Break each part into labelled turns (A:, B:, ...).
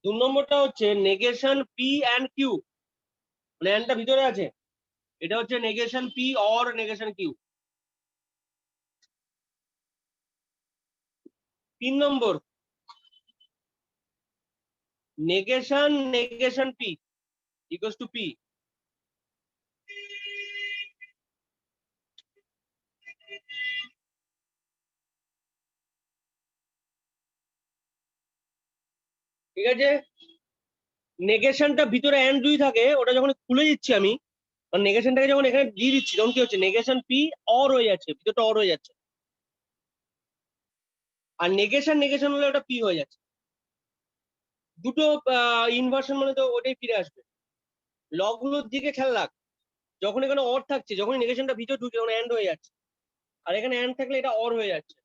A: 2 নম্বরটা হচ্ছে negation P and Q, মানে অ্যান্ডটা ভিতরে আছে, এটা হচ্ছে negation P or negation Q. 3 number negation P equals to P. ঠিক আছে, নেগেশনটা ভিতরে অ্যান্ড দুই থাকে, ওটা যখন খুলে দিচ্ছি আমি, নেগেশনটাকে যখন এখানে দিয়ে দিচ্ছি তখন কি হচ্ছে, নেগেশন পি অর হয়ে যাচ্ছে, ভিতরটা অর হয়ে যাচ্ছে, আর নেগেশন হলে ওটা পি হয়ে যাচ্ছে। দুটো ইনভার্সন মানে তো ওটাই ফিরে আসবে। লগগুলোর দিকে খেয়াল রাখ, যখন এখানে অর থাকছে, যখন নেগেশনটা ভিতরে ঢুকছে তখন অ্যান্ড হয়ে যাচ্ছে, আর এখানে অ্যান্ড থাকলে এটা অর হয়ে যাচ্ছে।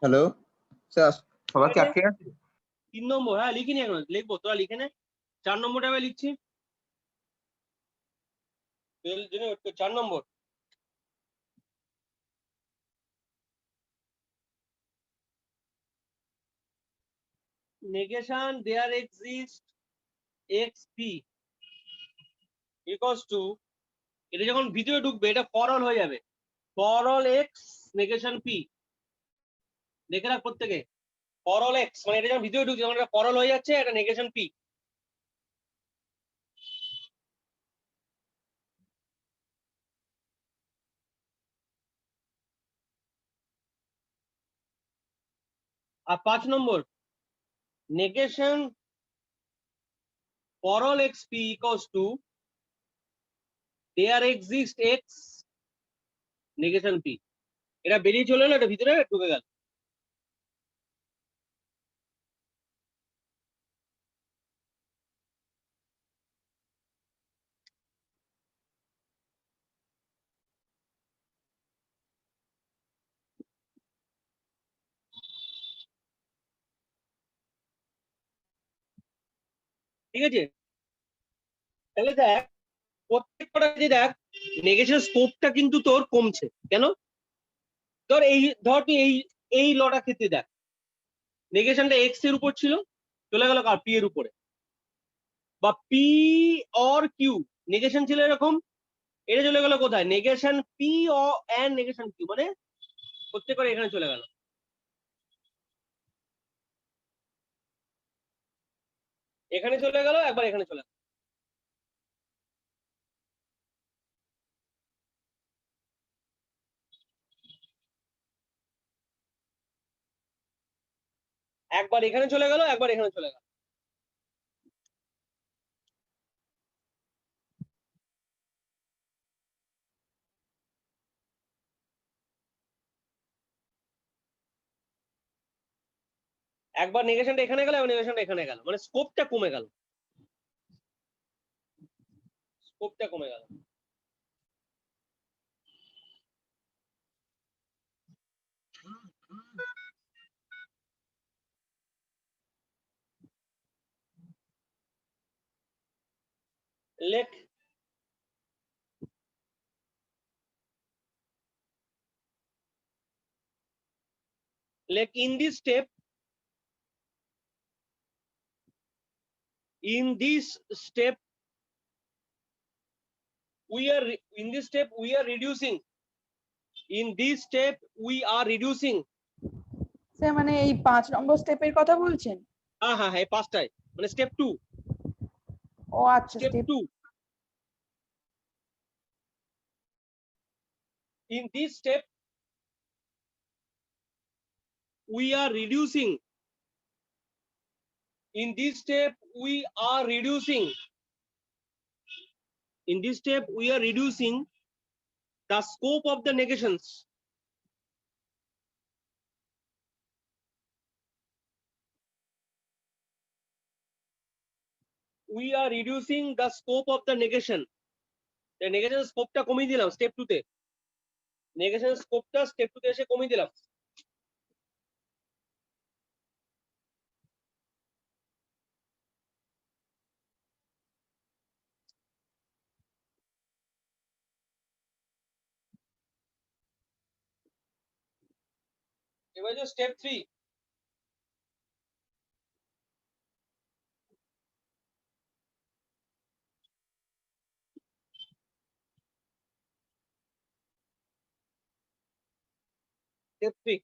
B: হ্যালো স্যার, সবার কি আটকে গেছে?
A: 3 নম্বর, হ্যাঁ লিখিনি, এখন লিখবো, তোরা লিখে নে। 4 নম্বরটা আমি লিখছি, 4 নম্বর negation there exists xp equals to, এটা যখন ভিতরে ঢুকবে এটা ফর অল হয়ে যাবে, for all x negation P. দেখে রাখ প্রত্যেকে, ফর অল এক্স মানে এটা যখন ভিতরে ঢুকছে তখন এটা ফর অল হয়ে যাচ্ছে, এটা নেগেশন পি। আর 5 number negation for all X P equals to there exist X negation P. এটা বেরিয়ে চলে এলো, এটা ভিতরে ঢুকে গেল। ঠিক আছে, তাহলে দেখ প্রত্যেকটা যে দেখ নেগেশন স্কোপটা কিন্তু তোর কমছে কেন, ধর তুই এই লটা ক্ষেত্রে দেখ, নেগেশনটা এক্স এর উপর ছিল, চলে গেল কার পি এর উপরে, বা পি অর কিউ নেগেশন ছিল এরকম, এটা চলে গেল কোথায়, নেগেশন পি ও এন্ড নেগেশন কিউ, মানে প্রত্যেকটা এখানে চলে গেল। এখানে চলে গেল, একবার এখানে চলে গেল। একবার এখানে চলে গেল, একবার এখানে চলে গেল। একবার নেগেশনটা এখানে গেল, একবার নেগেশনটা এখানে গেল, মানে স্কোপটা কমে গেল, স্কোপটা কমে গেল। লেখ in this step, in this step we are reducing, in this step we are reducing।
C: Sir মানে এই 5 নম্বর স্টেপের কথা বলছেন?
A: হ্যাঁ হ্যাঁ হ্যাঁ, এই পাঁচটায় মানে স্টেপ 2,
C: ও আচ্ছা,
A: Step
C: step
A: 2. In this step, we are reducing. In this step, we are reducing. In this step, we are reducing the scope of the negations. We are reducing the scope of the negation. The negation scope টা কমিয়ে দিলাম step 2 তে। negation scope টা step 2 তে এসে কমিয়ে দিলাম। এবার যে step 3, step 3,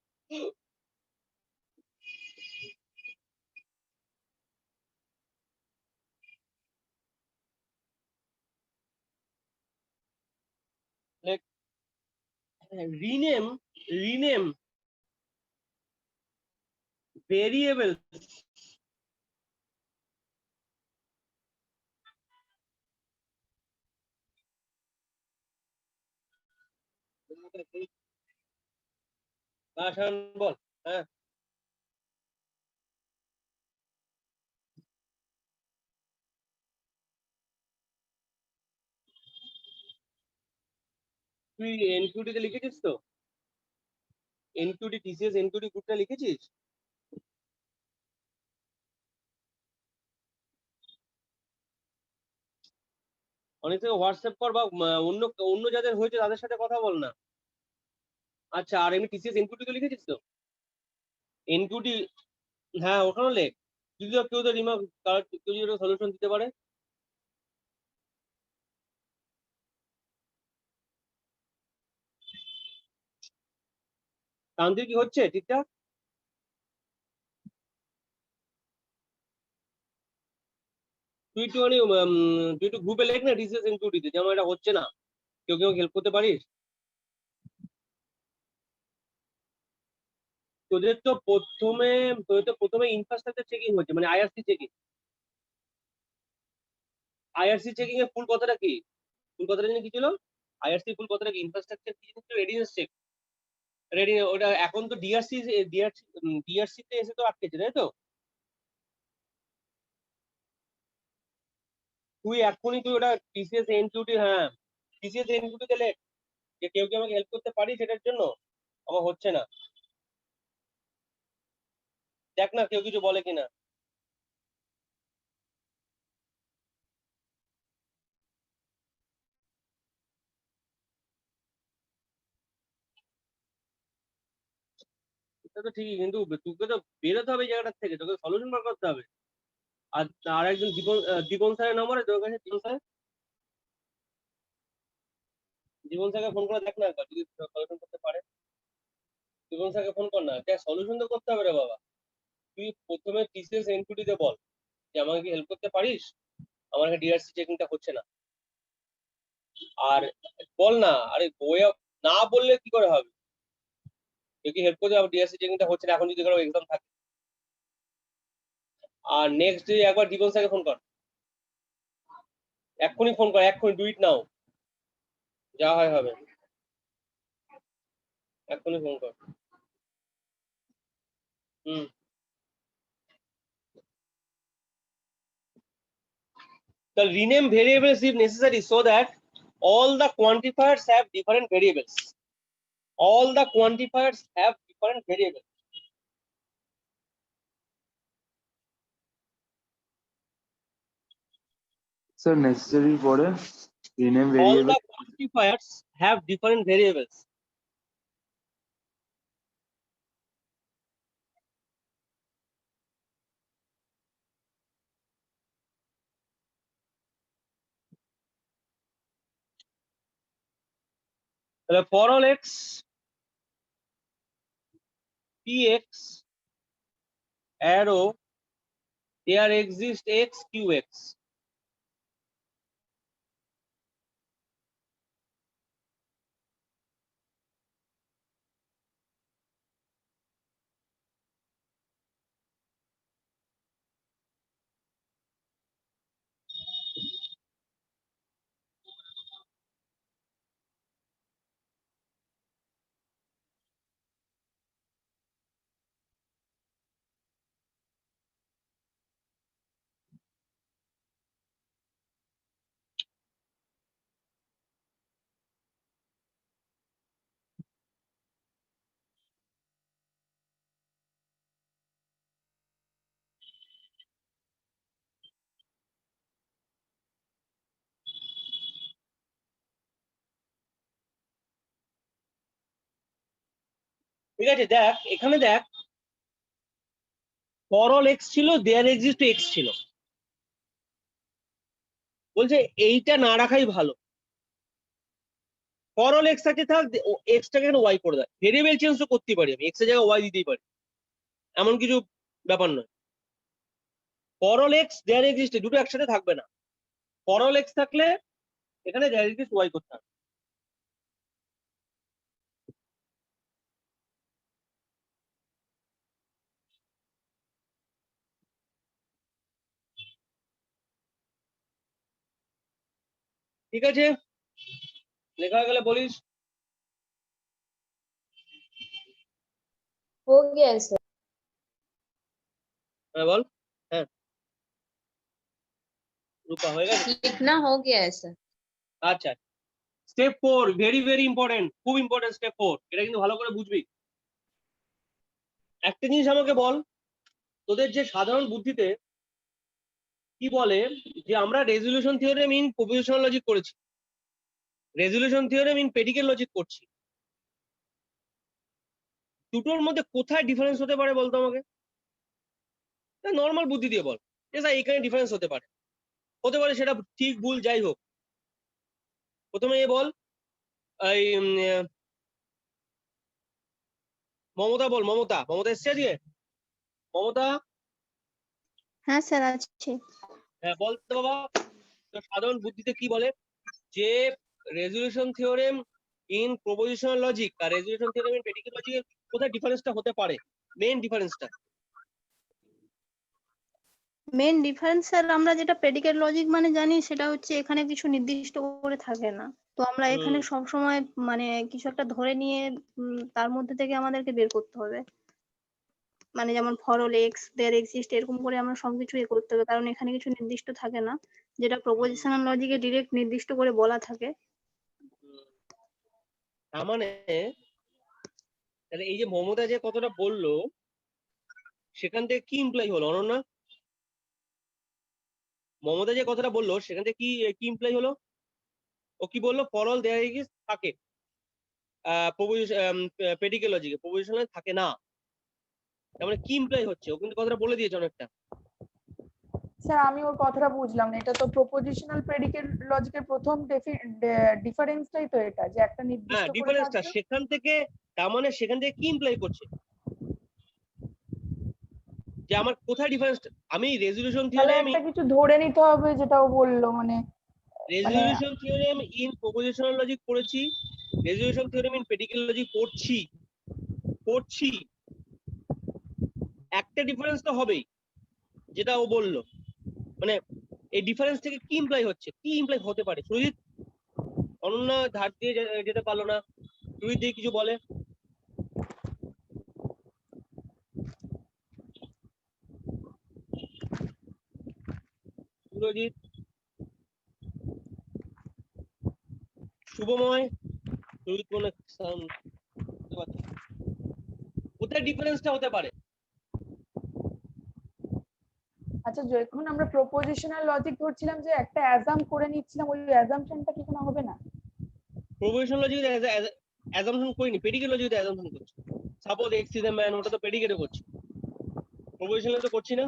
A: like rename variables শান বল। হ্যাঁ, তুই এনকিউটি তে লিখেছিস তো? এনকিউটি টিসিএস এনকিউটি গ্রুপটা লিখেছিস? অনেক থেকে হোয়াটসঅ্যাপ কর বা অন্য অন্য যাদের হয়েছে তাদের সাথে কথা বল না। আচ্ছা, আর এমনি টিসিএস এনকিউটি তো লিখেছিস তো? এনকিউটি, হ্যাঁ ওখানে লেখ। যদি কেউ তো রিমার্ক কেউ যদি সলিউশন দিতে পারে। তান্ত্রিক কি হচ্ছে ঠিকঠাক? তুই একটুখানি তুই একটু গ্রুপে লেখ না টিসিএস এনকিউটিতে, যেমন এটা হচ্ছে না, কেউ কেউ হেল্প করতে পারিস? তোদের তো প্রথমে ইনফ্রাস্ট্রাকচার চেকিং হচ্ছে, মানে আইআরসি চেকিং। আইআরসি চেকিং এর ফুল কথাটা কি? ফুল কথাটা জানি কি ছিল? আইআরসি ফুল কথাটা কি? ইনফ্রাস্ট্রাকচার কি ছিল? Readiness check. রেডি, ওটা এখন তো ডিআরসি তে এসে তো আটকেছে, তাই তো? তুই এখনই তুই ওটা টিসিএস এনকিউটি, হ্যাঁ টিসিএস এনকিউটি তে লেখ যে কেউ কি আমাকে হেল্প করতে পারিস এটার জন্য, আমার হচ্ছে না। দেখ না কেউ কিছু বলে কিনা। এটা তো ঠিকই, কিন্তু তোকে তো বেরোতে হবে এই জায়গাটার থেকে, তোকে সলিউশন বার করতে হবে। আর আর একজন দীপন স্যারের নম্বরে তোর কাছে, দীপন স্যার, জীবন স্যারকে ফোন করে দেখ না একবার যদি সলিউশন করতে পারে। জীবন স্যারকে ফোন কর না, দেখ সলিউশন তো করতে হবে রে বাবা। তুই প্রথমে টিসিএস এনকিউটি তে বল যে আমাকে কি হেল্প করতে পারিস, আমার ডিআরসি চেকিংটা হচ্ছে না। আর বল না, আরে বইয়া না বললে কি করে হবে? কেউ কি হেল্প করতে, ডিআরসি চেকিংটা হচ্ছে না এখন যদি কারো এক্সাম থাকে। আর নেক্সট ডে একবার জীবন স্যারকে ফোন কর, এক্ষুনি ফোন কর, এক্ষুনি ডু ইট নাও, যা হয় হবে, এক্ষুনি ফোন কর। হুম। The rename variables if necessary so that all the quantifiers have different variables. All the quantifiers have different variables.
B: Sir, necessary পরে rename
A: All
B: variable.
A: the quantifiers have different variables. For all x, px, arrow, there exists x, qx. ঠিক আছে, দেখ এখানে দেখ for all x ছিল, দেয়ার exist x ছিল, বলছে এইটা না রাখাই ভালো। ফর অল এক্স আছে থাক, এক্সটাকে ওয়াই করে দেয়, ভেরিয়েবল চেঞ্জ তো করতেই পারি আমি, এক্স এর জায়গায় ওয়াই দিতেই পারি, এমন কিছু ব্যাপার নয়। For all x there exist দুটো একসাথে থাকবে না, ফর অল এক্স থাকলে এখানে দেয়ার এক্সিস্ট ওয়াই করতে হবে। ঠিক আছে, লেখা হয়ে গেলে বলিস।
C: हो गया है सर।
A: হ্যাঁ বল। হ্যাঁ রূপা হয়ে গেছে।
C: लिखना हो गया है सर।
A: আচ্ছা, স্টেপ 4 ভেরি ভেরি ইম্পর্টেন্ট, খুব ইম্পর্টেন্ট স্টেপ 4, এটা কিন্তু ভালো করে বুঝবি। একটা জিনিস আমাকে বল, তোদের যে সাধারণ বুদ্ধিতে কি বলে যে আমরা resolution theorem in propositional logic করেছি, resolution theorem in predicate logic করছি, দুটোর মধ্যে কোথায় ডিফারেন্স হতে পারে বলতো আমাকে, নর্মাল বুদ্ধি দিয়ে বল যে স্যার এখানে ডিফারেন্স হতে পারে, হতে পারে সেটা ঠিক ভুল যাই হোক। প্রথমে এ বল, এই মমতা বল, মমতা, মমতা এসছে আজকে, মমতা।
D: হ্যাঁ স্যার আছে।
A: হ্যাঁ বলতো বাবা, তো সাধারণ বুদ্ধিতে কি বলে যে resolution theorem in propositional logic আর রেজলিউশন থিওরেম ইন প্রেডিকেট লজিকের কোথায় ডিফারেন্সটা হতে পারে, মেইন ডিফারেন্সটা।
D: মেন ডিফারেন্স স্যার আমরা যেটা প্রেডিকেট লজিক মানে জানি সেটা হচ্ছে এখানে কিছু নির্দিষ্ট করে থাকে না, তো আমরা এখানে সব সময় মানে কিছু একটা ধরে নিয়ে তার মধ্যে থেকে আমাদেরকে বের করতে হবে, মানে যেমন for all x there exist এরকম করে আমরা সবকিছু করতে হবে, কারণ এখানে কিছু নির্দিষ্ট থাকে না যেটা প্রপোজিশনাল লজিকে ডিরেক্ট নির্দিষ্ট করে বলা থাকে।
A: তার মানে তাহলে এই যে মমতা যে কতটা বললো সেখান থেকে কি ইমপ্লাই হলো অনন্যা, মমতা যে কথাটা বললো সেখান থেকে কি কি ইমপ্লাই হলো, ও কি বললো ফর অল দেয়ার এক্সিস্ট থাকে প্রেডিকেট লজিকে, প্রপোজিশনাল থাকে না, তার মানে কি ইমপ্লাই হচ্ছে, ও কিন্তু কথাটা বলে দিয়েছে অনেকটা।
E: স্যার আমি ওর কথাটা বুঝলাম না, এটা তো প্রপোজিশনাল প্রেডিকেট লজিকের প্রথম ডিফারেন্সটাই তো এটা, যে একটা
A: হ্যাঁ
E: নির্দিষ্ট করে
A: ডিফারেন্সটা
E: থাকবে।
A: সেখান থেকে, তার মানে সেখান থেকে কি ইমপ্লাই করছে যে আমার কোথায় ডিফারেন্স, আমি রেজলিউশন
E: তাহলে
A: থিওরেম,
E: একটা কিছু ধরে নিতে হবে যেটা ও বললো, মানে
A: resolution theorem in propositional logic পড়েছি, resolution theorem in predicate logic পড়ছি, একটা ডিফারেন্স তো হবেই যেটা ও বললো, মানে এই ডিফারেন্স থেকে কি ইমপ্লাই হচ্ছে, কি ইমপ্লাই হতে পারে। সুজিত, অনন্যা ধার দিয়ে যেতে পারলো না, সুজিত দিয়ে কিছু বলে। সুরজিৎ, শুভময়, সুজিত মনে কোথায় ডিফারেন্সটা হতে পারে।
E: আচ্ছা যখন আমরা প্রপোজিশনাল লজিক ধরছিলাম যে একটা অ্যাজাম করে নিচ্ছিলাম, ওই অ্যাজাম্পশনটা কি কোনো হবে না?
A: প্রপোজিশনাল লজিকে অ্যাজাম্পশন করিনি, প্রেডিকেট লজিকে অ্যাজাম্পশন করছি। Suppose x is a man, ওটা তো প্রেডিকেটে করছি, প্রপোজিশনাল তো করছি না।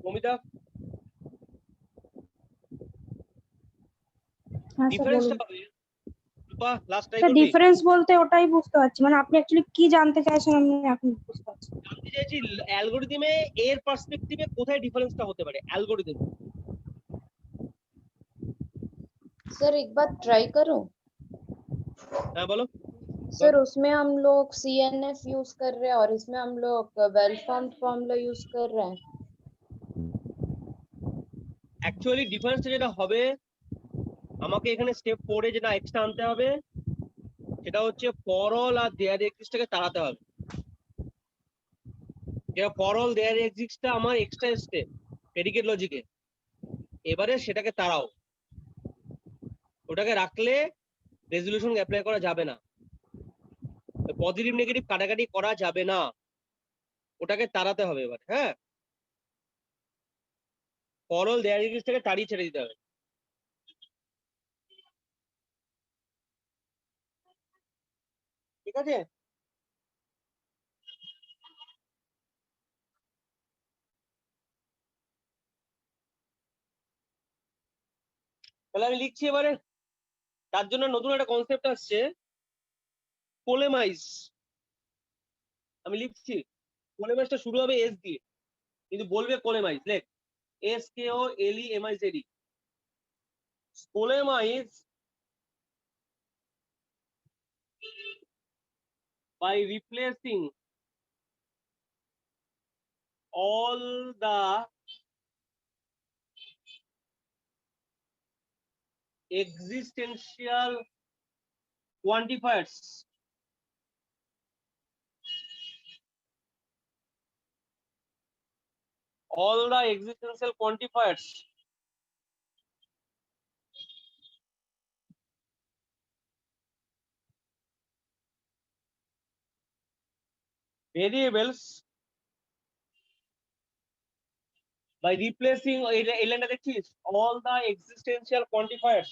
A: মমিতা, ডিফারেন্সটা পাবে রূপা, লাস্ট টাইম বলবি।
F: ডিফারেন্স বলতে ওটাই বুঝতে পারছি, মানে আপনি অ্যাকচুয়ালি কি জানতে চাইছেন আমি এখন বুঝতে পারছি।
A: জানতে চাইছি অ্যালগরিদমে এর পার্সপেক্টিভে কোথায় ডিফারেন্সটা হতে পারে অ্যালগরিদম।
C: सर एक बार ट्राई करूं?
A: হ্যাঁ বলো।
C: सर उसमें हम लोग CNF यूज कर रहे हैं और इसमें हम लोग वेल फॉर्म्ड फॉर्मूला यूज कर रहे हैं।
A: অ্যাকচুয়ালি ডিফারেন্সটা যেটা হবে, আমাকে এখানে স্টেপ 4 এ যেটা এক্সট্রা আনতে হবে সেটা হচ্ছে ফর অল আর দেয়ার এক্সিস্টটাকে তাড়াতে হবে। যেটা ফর অল দেয়ার এক্সিস্টটা আমার এক্সট্রা স্টেপ প্রেডিকেট লজিকে, এবারে সেটাকে তাড়াও, ওটাকে রাখলে রেজলিউশন অ্যাপ্লাই করা যাবে না, পজিটিভ নেগেটিভ কাটাকাটি করা যাবে না, ওটাকে তাড়াতে হবে এবার, হ্যাঁ। ফর অল দেয়ার এক্সিস্ট থেকে তাড়িয়ে ছেড়ে দিতে হবে। ঠিক আছে, তাহলে আমি লিখছি এবারে। তার জন্য নতুন একটা কনসেপ্ট আসছে, পোলেমাইজ। আমি লিখছি, পোলেমাইজটা শুরু হবে এস দিয়ে, কিন্তু বলবে পোলেমাইজ। লেখ SKOLEMIZED। পোলেমাইজ by replacing all the existential quantifiers variables by replacing এই লাইনটা দেখছিস, all the existential quantifiers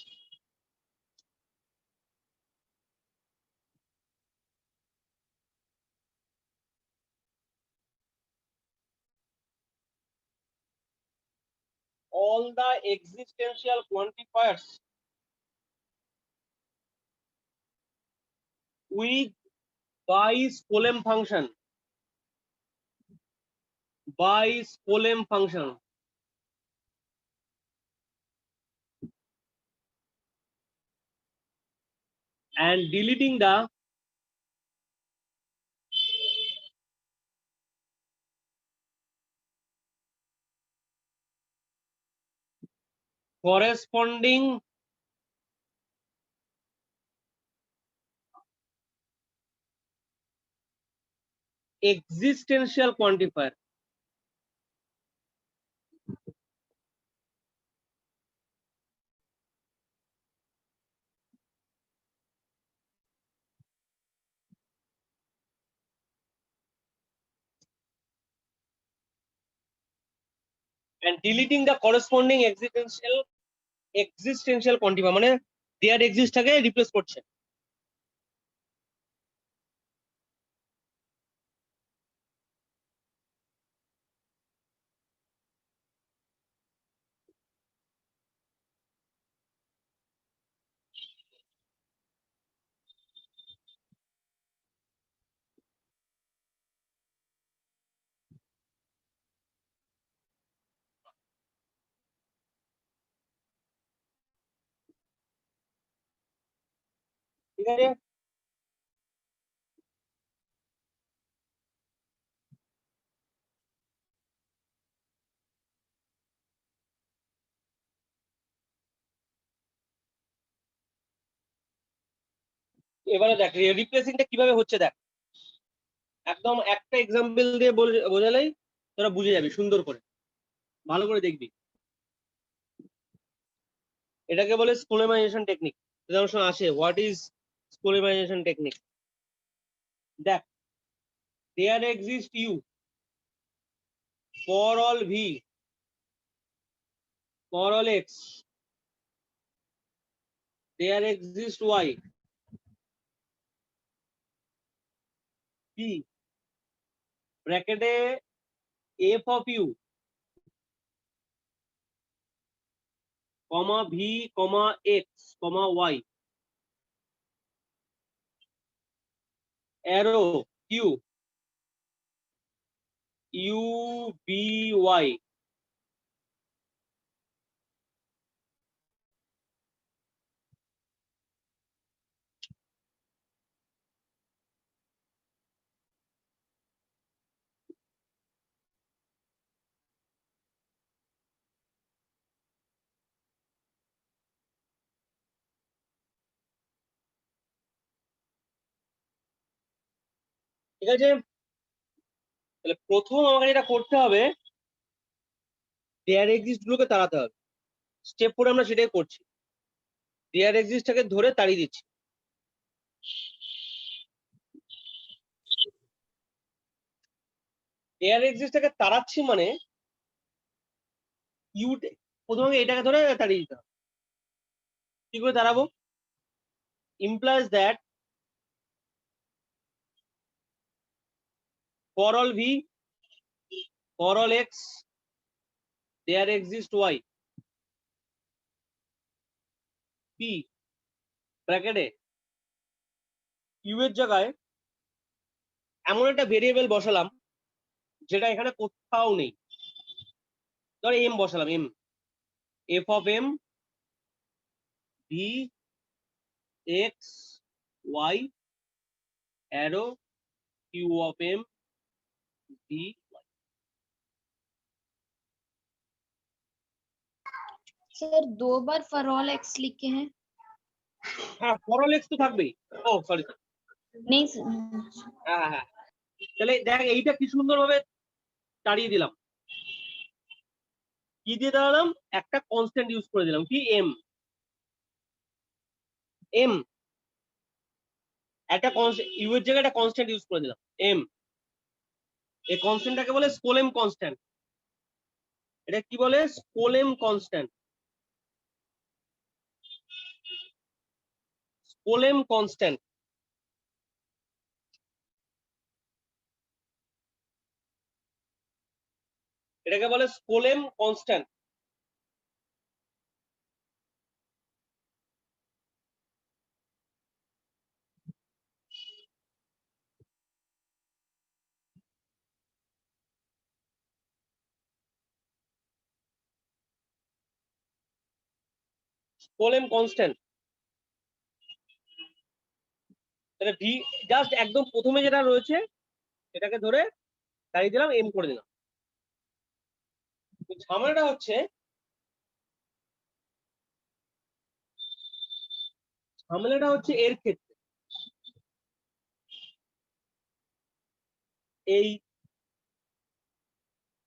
A: with by Spolem function, by Spolem function, and deleting the corresponding existential quantifier. And deleting the corresponding existential quantifier, মানে দেয়ার exist টাকে replace করছে। ঠিক আছে, এবারে দেখ রিপ্লেসিংটা কিভাবে হচ্ছে। দেখ একদম একটা এক্সাম্পল দিয়ে বোঝালেই তোরা বুঝে যাবি সুন্দর করে, ভালো করে দেখবি। এটাকে বলে স্পোলেমাইজেশন টেকনিক। যেমন আসে, হোয়াট ইজ স্পোলেমাইজেশন টেকনিক। দেখ, there exist u for all V for all x, there exist y p ব্র্যাকেটে f of u comma v comma x comma y arrow q u b y. ঠিক আছে, তাহলে প্রথম আমাকে যেটা করতে হবে, দেয়ার এক্সিস্ট গুলোকে তাড়াতে হবে। স্টেপ 4 আমরা সেটাই করছি, দেয়ার এক্সিস্টটাকে ধরে তাড়িয়ে দিচ্ছি। এয়ার এক্সিস্টটাকে তাড়াচ্ছি মানে ইউ প্রথমে এটাকে ধরে তাড়িয়ে দিতে হবে। কি করে দাঁড়াবো? implies that for all v, for all x, there exists y p ব্র্যাকেটে ইউ এর জায়গায় এমন একটা ভেরিয়েবল বসালাম যেটা এখানে কোথাও নেই। ধর এম বসালাম, M, F of M V x Y arrow Q of M V.
C: Sir 2 बार फॉर ऑल एक्स लिखे हैं।
A: হ্যাঁ, ফর অল এক্স তো থাকবেই। ও সরি,
C: नहीं
A: হ্যাঁ হ্যাঁ। তাহলে দেখ এইটা কি সুন্দর ভাবে তাড়িয়ে দিলাম। কি দিয়ে দাঁড়ালাম? একটা কনস্ট্যান্ট ইউজ করে দিলাম, কি এম। এম একটা ইউ এর জায়গায় একটা কনস্ট্যান্ট ইউজ করে দিলাম এম। এই কনস্ট্যান্টটাকে বলে স্কোলেম কনস্ট্যান্ট। এটা কি বলে? Skolem constant. স্কোলেম কনস্ট্যান্ট এটাকে বলে স্কোলেম কনস্ট্যান্ট। স্কোলেম কনস্ট্যান্ট তাহলে ভি জাস্ট একদম প্রথমে যেটা রয়েছে এটাকে ধরে তাড়িয়ে দিলাম, এম করে দিলাম। ঝামেলাটা হচ্ছে এর ক্ষেত্রে, এই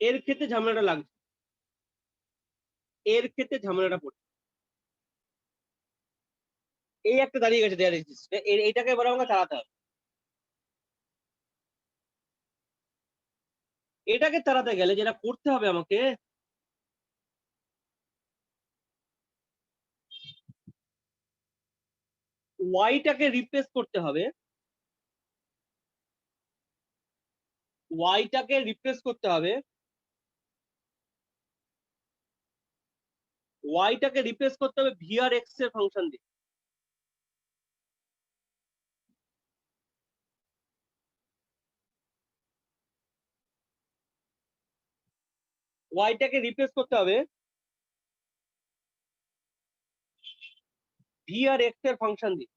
A: এর ক্ষেত্রে ঝামেলাটা লাগছে, এর ক্ষেত্রে ঝামেলাটা পড়ছে। এই একটা দাঁড়িয়ে গেছে দেয়ার এক্সিস্ট, এইটাকে এবার আমাকে তাড়াতে হবে। এটাকে তাড়াতে গেলে যেটা করতে হবে আমাকে, ওয়াইটাকে রিপ্লেস করতে হবে। ওয়াইটাকে রিপ্লেস করতে হবে, ওয়াইটাকে রিপ্লেস করতে হবে ভি আর এক্স এর ফাংশন দিয়ে। ওয়াইটাকে রিপ্লেস করতে হবে ভি আর এক্স এর ফাংশন দিয়ে।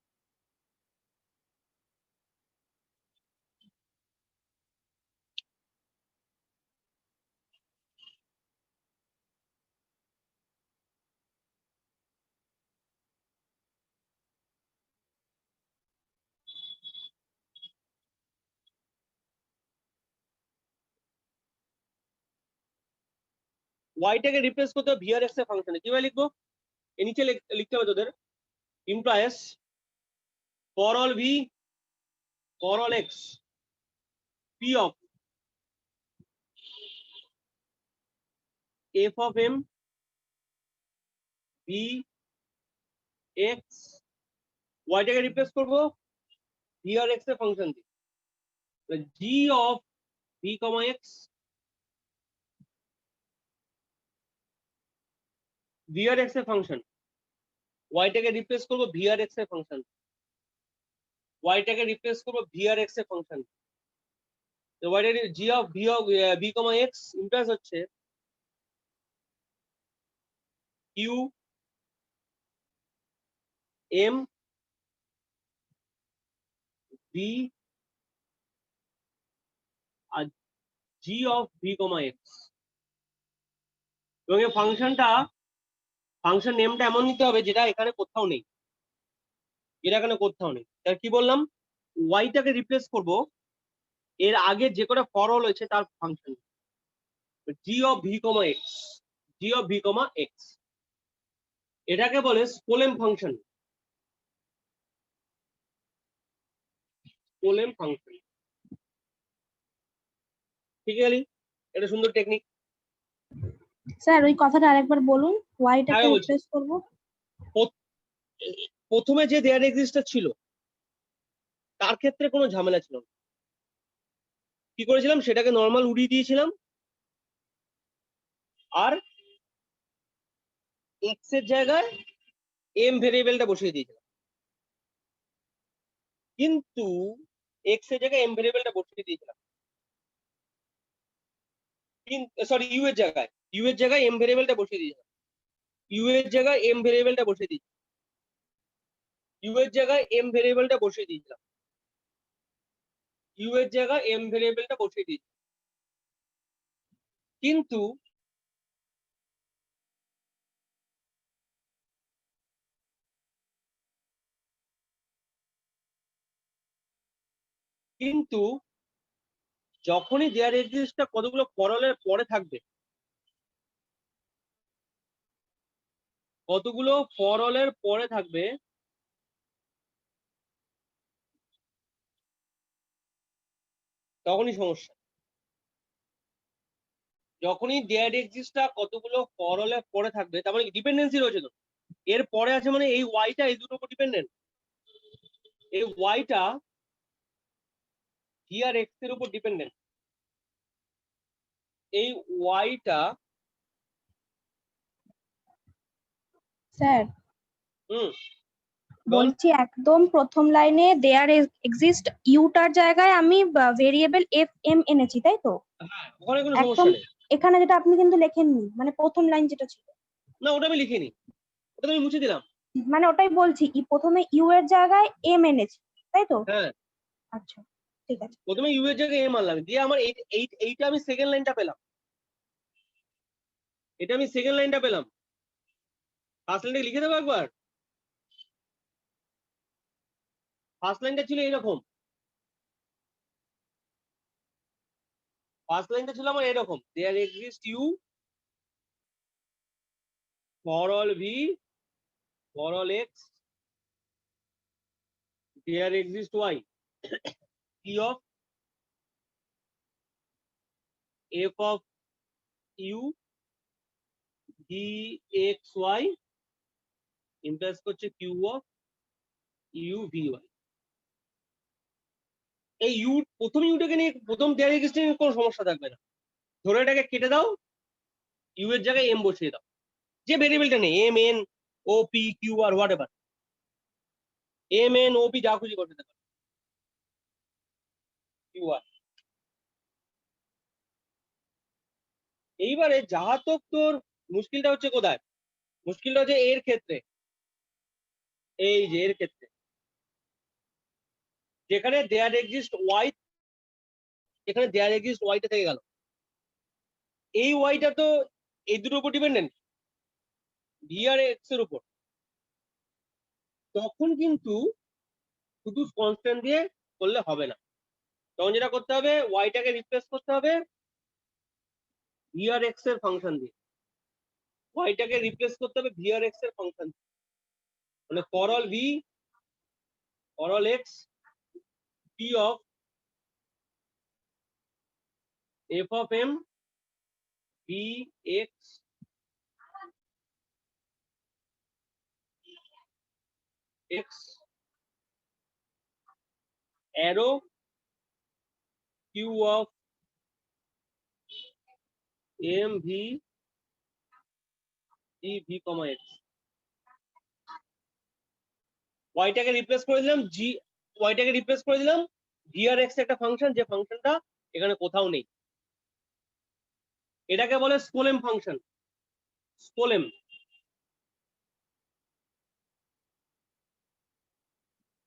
A: ওয়াইটাকে রিপ্লেস করতে হবে ভি আর এক্স এর ফাংশনে। কিভাবে লিখবো? এর নিচে লিখতে হবে তোদের, implies for all v, for all x, p of f of m v x, ওয়াইটাকে রিপ্লেস করবো ভি আর এক্স এর ফাংশন দিয়ে। g of v, x v আর এক্স এর ফাংশন, ওয়াইটাকে রিপ্লেস করবো ভি আর এক্স এর ফাংশন, ওয়াইটাকে রিপ্লেস করবো ভি আর এক্স এর ফাংশন। ওয়াইটা g of v x implies হচ্ছে কিউ এম ভি আর জি অফ ভি এক্স। এবং এই ফাংশন নেমটা এমন নিতে হবে যেটা এখানে কোথাও নেই, যেটা এখানে কোথাও নেই। তার কি বললাম? ওয়াইটাকে রিপ্লেস করব এর আগে যে কটা ফরওয়ার্ড হয়েছে তার function, G of v x, G of v x. এটাকে বলে Skolem function. Skolem function, physically এটা সুন্দর টেকনিক।
F: স্যার ওই কথাটা আরেকবার বলুন, ওয়াইটাকে
A: হ্যাঁ, বলছি।
F: রিপ্লেস করব।
A: প্রথমে যে দেয়ার এক্সিস্টটা ছিল তার ক্ষেত্রে কোনো ঝামেলা ছিল না। কি করেছিলাম, সেটাকে নর্মাল উড়িয়ে দিয়েছিলাম আর এক্স এর জায়গায় এম ভেরিয়েবলটা বসিয়ে দিয়েছিলাম। কিন্তু এক্স এর জায়গায় এম ভেরিয়েবলটা বসিয়ে দিয়েছিলাম, সরি ইউ এর জায়গায় এম ভেরিয়েবলটা বসিয়ে দিয়েছিলাম, ইউ এর জায়গায় এম ভেরিয়েবলটা বসিয়ে দিয়েছিলাম, ইউ এর জায়গায় এম ভেরিয়েবলটা বসিয়ে দিয়েছিলাম, ইউ এর জায়গায় এম ভেরিয়েবলটা বসিয়ে দিয়েছিলাম। কিন্তু কিন্তু যখনই দেয়ার এক্সিস্টটা কতগুলো ফরলের পরে থাকবে, কতগুলো ফরলের পরে থাকবে, তখনই সমস্যা। যখনই দেয়ার এক্সিস্টটা কতগুলো ফরলের পরে থাকবে, তার মানে ডিপেন্ডেন্সি রয়েছে তো, এর পরে আছে মানে এই ওয়াইটা এই দুটোর উপর ডিপেন্ডেন্ট, এই ওয়াইটা ভি আর এক্স এর উপর ডিপেন্ডেন্ট, এই ওয়াইটা
F: স্যার
A: হুম
F: বলছি একদম প্রথম লাইনে দেয়ার এক্সিস্ট ইউটার জায়গায় আমি ভেরিয়েবল এফ এম এনেছি, তাই তো?
A: হ্যাঁ, ওখানে কোনো
F: একদম
A: সমস্যা নেই।
F: এখানে যেটা আপনি কিন্তু লেখেননি, মানে প্রথম লাইন যেটা ছিল,
A: না, ওটা আমি লিখিনি, ওটা আমি মুছে দিলাম।
F: মানে ওটাই বলছি, প্রথমে ইউ এর জায়গায় এম এনেছি, তাই তো?
A: হ্যাঁ,
F: আচ্ছা ঠিক আছে।
A: প্রথমে ইউ এর জায়গায় এম আনলাম, দিয়ে আমার এইটা আমি সেকেন্ড লাইনটা পেলাম, এটা আমি সেকেন্ড লাইনটা পেলাম। ফার্স্ট লাইনটা লিখে দেবো একবার। ফার্স্ট লাইনটা ছিল এরকম, ফার্স্ট লাইনটা ছিল আমার এরকম, there exist u for all V for all x there exist y p of F of u v x y implies করছে q of u v y. এই ইউ প্রথম ইউটাকে নিয়ে প্রথম দেয়ার এক্সিস্ট নিয়ে কোনো সমস্যা থাকবে না, ধরে এটাকে কেটে দাও, ইউ এর জায়গায় এম বসিয়ে দাও, যে ভেরিয়েবলটা নেই M N O P Q আর whatever, M N O P যা খুশি করতে পারো, কিউ আর। এইবারে যাহা তো তোর মুশকিলটা হচ্ছে কোথায়, মুশকিলটা হচ্ছে এর ক্ষেত্রে, এই যে এর ক্ষেত্রে যেখানে দেয়ার এক্সিস্ট ওয়াই, যেখানে দেয়ার এক্সিস্ট ওয়াইটা থেকে গেল, এই ওয়াইটা তো এই দুটোর উপর ডিপেন্ডেন্ট, ভি আর এক্স এর উপর। তখন কিন্তু শুধু কনস্ট্যান্ট দিয়ে করলে হবে না, তখন যেটা করতে হবে ওয়াইটাকে রিপ্লেস করতে হবে ভি আর এক্স এর ফাংশন দিয়ে, ওয়াইটাকে রিপ্লেস করতে হবে ভি আর এক্স এর ফাংশন, মানে for all V for all X P of F of M V X X arrow Q of M V E V comma X. ওয়াইটাকে রিপ্লেস করে দিলাম ওয়াইটাকে রিপ্লেস করে দিলাম ভি আর এক্স একটা ফাংশন, যে ফাংশনটা এখানে কোথাও নেই, এটাকে বলে স্কোলেম ফাংশন, স্কোলেম।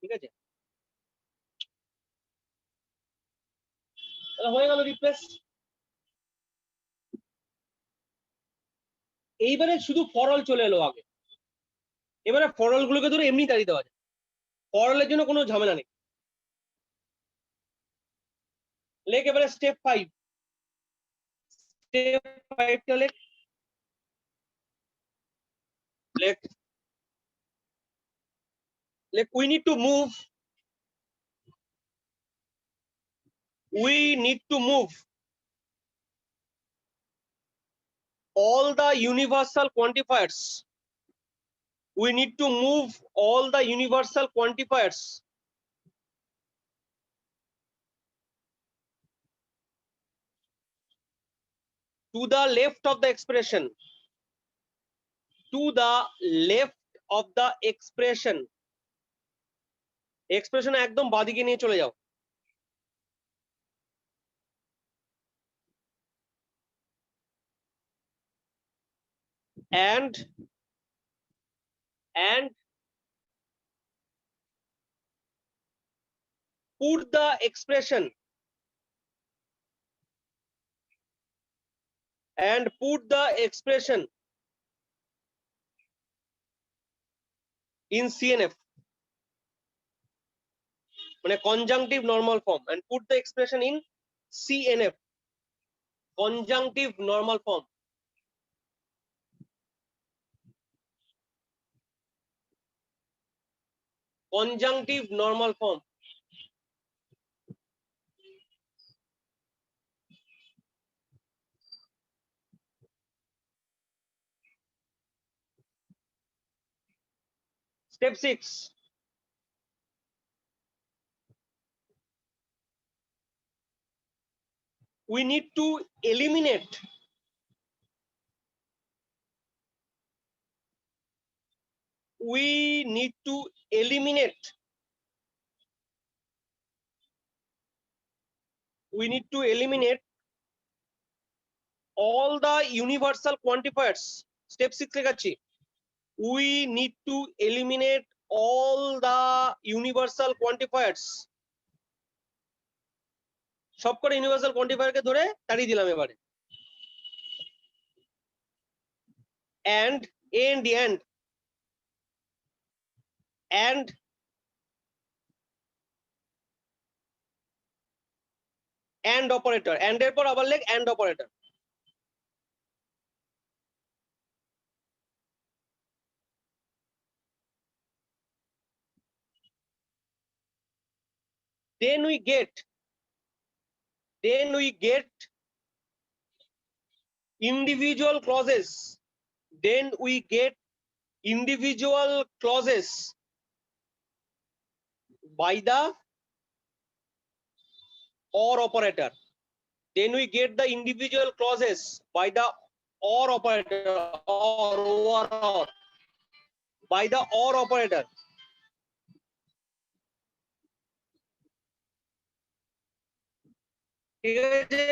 A: ঠিক আছে, তাহলে হয়ে গেল রিপ্লেস। এইবারে শুধু ফরল চলে এলো আগে, এবারে ফরল গুলোকে ধরে এমনি তাড়িয়ে দেওয়া যায়, ফরলের জন্য কোনো ঝামেলা নেই। লেখ এবারে স্টেপ 5, স্টেপ 5টা লেখ, লেখ লেখ we need to move all the universal quantifiers. We need to move all the universal quantifiers to the left of the expression. To the left of the expression. Expression একদম বাদিকে নিয়ে চলে যাও। And put the expression in CNF, মানে conjunctive normal form, and put the expression in CNF, conjunctive normal form. Conjunctive normal form. Step 6. We need to eliminate all the universal quantifiers. Step 6 লেখাচ্ছি। We need to eliminate all the universal quantifiers. সবকটা universal কোয়ান্টিফায়ারকে ধরে তাড়িয়ে দিলাম এবারে। and operator, and এর পর আবার লেখ and operator. Then we get individual clauses. By the or operator. Then we get the individual clauses by the or operator, or by the or operator. ঠিক আছে,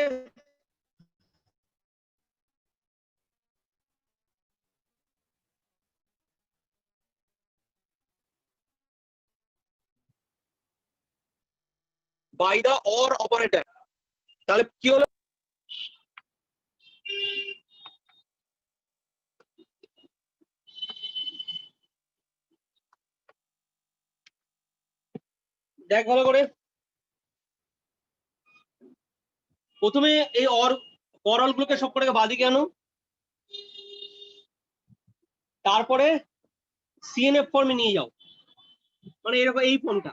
A: by the or operator। তাহলে কি হলো, দেখ ভালো করে। প্রথমে এই অর অরল গুলোকে সবকটাকে বাদিকে আনো, তারপরে সিএনএফ ফর্মে নিয়ে যাও, মানে এরকম এই ফর্মটা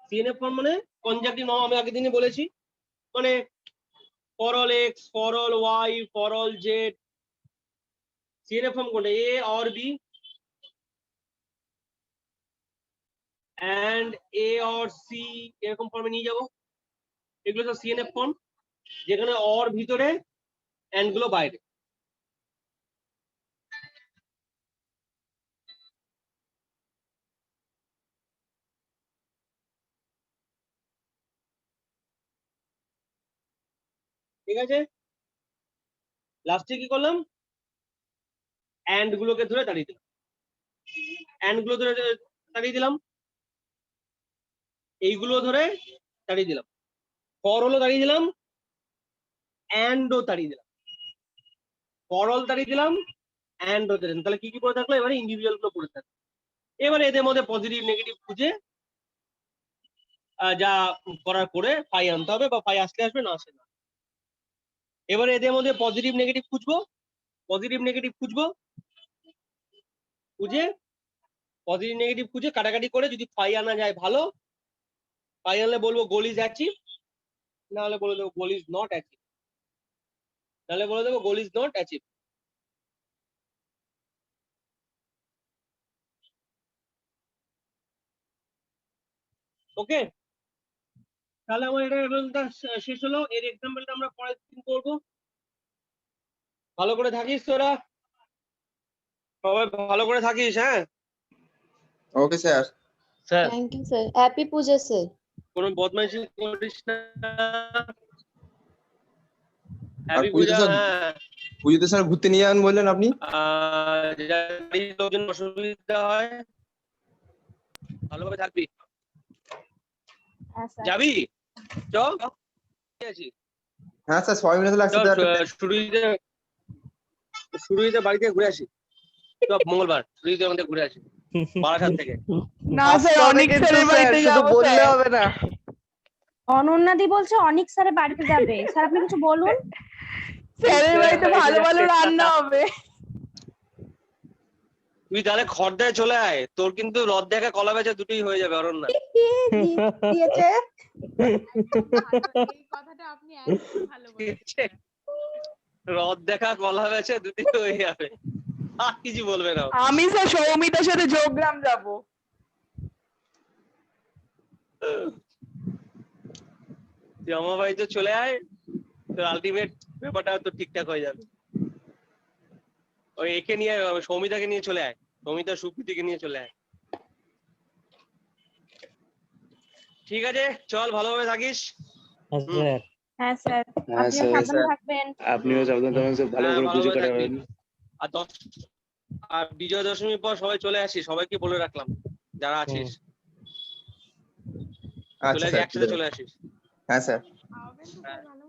A: সিএনএফ ফর্ম, মানে কনজাংটিভ নর্ম। আমি আগের দিনে বলেছি, মানে for all X, for all Y, for all Z. CNF form কোনটা, A or B and a or c, এরকম ফর্মে নিয়ে যাব। এগুলো তো সিএনএফ ফর্ম, যেখানে অর ভিতরে এন্ড গুলো বাইরে। ঠিক আছে, লাস্টে কি করলাম, এন্ড গুলোকে ধরে তাড়িয়ে দিলাম, এন্ড গুলো ধরে তাড়িয়ে দিলাম, এইগুলো ধরে তাড়িয়ে দিলাম, ফর হলো তাড়িয়ে দিলাম, এন্ডও তাড়িয়ে দিলাম, ফর অল তাড়িয়ে দিলাম, এন্ডও তাড়িয়ে দিলাম। তাহলে কি কি পড়ে থাকলো, এবারে ইন্ডিভিজুয়াল গুলো পড়ে থাকলো। এবারে এদের মধ্যে পজিটিভ নেগেটিভ খুঁজে যা করার করে ফাই আনতে হবে, বা ফাই আসলে আসবে, না আসে না। এবারে এদের মধ্যে পজিটিভ নেগেটিভ খুঁজবো, খুঁজে পজিটিভ নেগেটিভ খুঁজে কাটাকাটি করে যদি ফাই আনা যায় ভালো, ফাই আনলে বলবো গোল ইজ অ্যাচিভ, না হলে বলে দেবো গোল ইজ নট অ্যাচিভ, নাহলে বলে দেবো গোল ইজ নট অ্যাচিভ। ওকে, তাহলে আমার এটা এক্সাম্পলটা শেষ হলো। এর এক্সাম্পলটা আমরা পরের দিন করবো। ভালো করে থাকিস তোরা, সবাই ভালো করে থাকিস। হ্যাঁ
G: okay sir.
A: Sir,
C: thank you sir, happy Puja sir.
A: কোনো বদমাইশি করিস না।
G: আর
A: হ্যাপি
G: পুজোতে
A: পূজা।
G: স্যার,
A: হ্যাঁ,
G: পুজোতে স্যার ঘুরতে নিয়ে যাবেন বললেন আপনি।
A: যাদের লোকজন অসুবিধা হয়, ভালোভাবে থাকবি।
F: হ্যাঁ স্যার।
A: যাবি? চল আছি।
G: হ্যাঁ স্যার, সবাই মিলে তাহলে
A: চল
G: একসাথে
A: শুরুতে বাড়িতে ঘুরে আসি। চল মঙ্গলবার শুরুতে আমাদের ঘুরে আসি বারাসাত থেকে।
E: না স্যার, অনেক স্যারের বাড়িতে যাবো বললে হবে না।
F: অনন্যাদি বলছে অনেক স্যারের বাড়িতে যাবে। স্যার আপনি কিছু বলুন।
E: স্যারের বাড়িতে ভালো ভালো রান্না হবে।
A: তুই তাহলে খড়দায় চলে আয়, তোর কিন্তু রদ দেখা কলা বেচা দুটোই হয়ে যাবে অরণ্যা।
F: দিয়েছে।
E: এই কথাটা আপনি একদম ভালো বলেছেন।
A: রদ দেখা কলা বেচা দুটোই হয়ে যাবে, আর কিছু বলবে না।
E: আমি স্যার সৌমিতার সাথে যোগগ্রাম যাবো।
A: তুই আমার বাড়িতে চলে আয়, তোর আলটিমেট ব্যাপারটা তো ঠিকঠাক হয়ে যাবে। ওই একে নিয়ে সৌমিতাকে নিয়ে চলে আয়, সৌমিতা সুপ্রীতিকে নিয়ে চলে আয়। ঠিক আছে, চল ভালোভাবে থাকিস।
F: হ্যাঁ স্যার,
B: হ্যাঁ
F: আপনিও
B: স্যার,
F: সাবধানে থাকবেন।
B: আপনিও সাবধান থাকবেন স্যার, ভালো
A: হ্যাঁ,
B: করে পুজো
A: ভালোভাবে
B: কাটাবেন।
A: থাকবি। আর বিজয়া দশমীর পর সবাই চলে আসিস, সবাইকে বলে রাখলাম যারা আছিস। চলে
G: আচ্ছা
A: আসিস,
G: স্যার,
A: একসাথে চলে আসিস।
G: হ্যাঁ স্যার।
E: আবেন তো স্যার ভালো